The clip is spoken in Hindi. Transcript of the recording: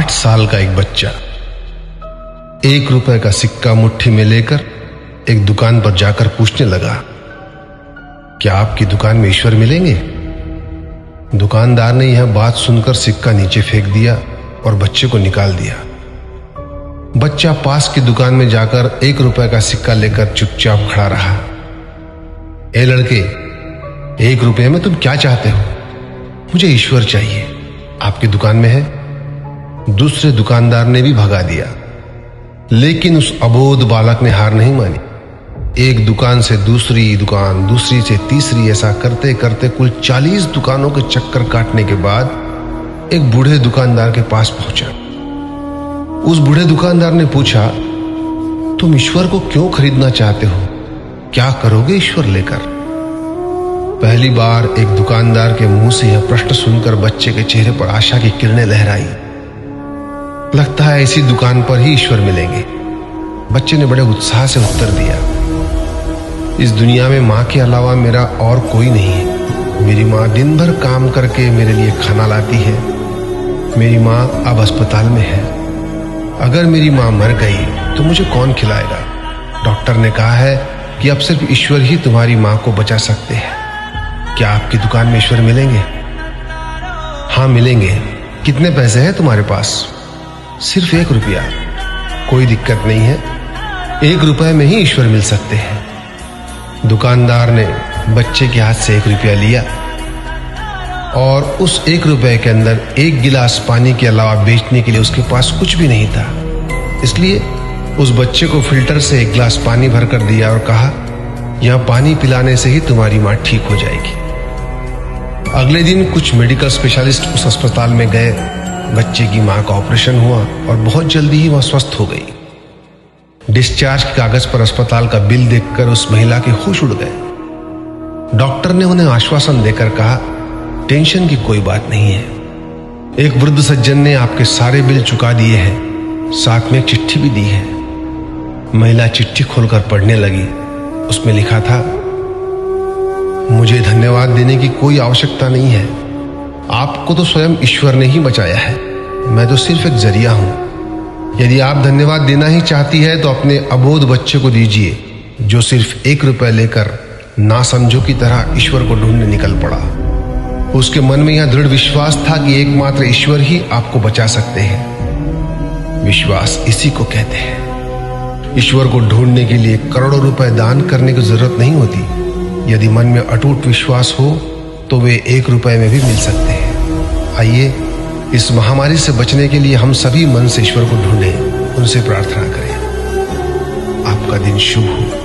8 साल का एक बच्चा 1 रुपए का सिक्का मुट्ठी में लेकर एक दुकान पर जाकर पूछने लगा, क्या आपकी दुकान में ईश्वर मिलेंगे? दुकानदार ने यह बात सुनकर सिक्का नीचे फेंक दिया और बच्चे को निकाल दिया। बच्चा पास की दुकान में जाकर 1 रुपए का सिक्का लेकर चुपचाप खड़ा रहा। ए लड़के, 1 रुपए में तुम क्या चाहते हो? मुझे ईश्वर चाहिए, आपकी दुकान में है। दूसरे दुकानदार ने भी भगा दिया, लेकिन उस अबोध बालक ने हार नहीं मानी। एक दुकान से दूसरी दुकान, दूसरी से तीसरी, ऐसा करते करते कुल 40 दुकानों के चक्कर काटने के बाद एक बूढ़े दुकानदार के पास पहुंचा। उस बूढ़े दुकानदार ने पूछा, तुम ईश्वर को क्यों खरीदना चाहते हो? क्या करोगे ईश्वर लेकर? पहली बार एक दुकानदार के मुंह से यह प्रश्न सुनकर बच्चे के चेहरे पर आशा की किरणें लहराई। लगता है इसी दुकान पर ही ईश्वर मिलेंगे। बच्चे ने बड़े उत्साह से उत्तर दिया, इस दुनिया में माँ के अलावा मेरा और कोई नहीं है। मेरी माँ दिन भर काम करके मेरे लिए खाना लाती है। मेरी माँ अब अस्पताल में है। अगर मेरी माँ मर गई तो मुझे कौन खिलाएगा? डॉक्टर ने कहा है कि अब सिर्फ ईश्वर ही तुम्हारी माँ को बचा सकते हैं। क्या आपकी दुकान में ईश्वर मिलेंगे? हाँ मिलेंगे। कितने पैसे हैं तुम्हारे पास? सिर्फ 1 रुपया। कोई दिक्कत नहीं है, 1 रुपए में ही ईश्वर मिल सकते हैं। दुकानदार ने बच्चे के हाथ से 1 रुपया लिया और उस 1 रुपए के अंदर 1 गिलास पानी के अलावा बेचने के लिए उसके पास कुछ भी नहीं था। इसलिए उस बच्चे को फिल्टर से 1 गिलास पानी भरकर दिया और कहा, यह पानी पिलाने से ही तुम्हारी माँ ठीक हो जाएगी। अगले दिन कुछ मेडिकल स्पेशलिस्ट उस अस्पताल में गए। बच्चे की मां का ऑपरेशन हुआ और बहुत जल्दी ही वह स्वस्थ हो गई। डिस्चार्ज के कागज पर अस्पताल का बिल देखकर उस महिला के होश उड़ गए। डॉक्टर ने उन्हें आश्वासन देकर कहा, टेंशन की कोई बात नहीं है। एक वृद्ध सज्जन ने आपके सारे बिल चुका दिए हैं, साथ में एक चिट्ठी भी दी है। महिला चिट्ठी खोलकर पढ़ने लगी। उसमें लिखा था, मुझे धन्यवाद देने की कोई आवश्यकता नहीं है। आपको तो स्वयं ईश्वर ने ही बचाया है। मैं तो सिर्फ एक जरिया हूं। यदि आप धन्यवाद देना ही चाहती है तो अपने अबोध बच्चे को दीजिए, जो सिर्फ 1 रुपए लेकर नासमझों की तरह ईश्वर को ढूंढने निकल पड़ा। उसके मन में यह दृढ़ विश्वास था कि एकमात्र ईश्वर ही आपको बचा सकते हैं। विश्वास इसी को कहते हैं। ईश्वर को ढूंढने के लिए करोड़ों रुपए दान करने की जरूरत नहीं होती। यदि मन में अटूट विश्वास हो तो वे 1 रुपए में भी मिल सकते हैं। आइए इस महामारी से बचने के लिए हम सभी मन से ईश्वर को ढूंढें, उनसे प्रार्थना करें। आपका दिन शुभ हो।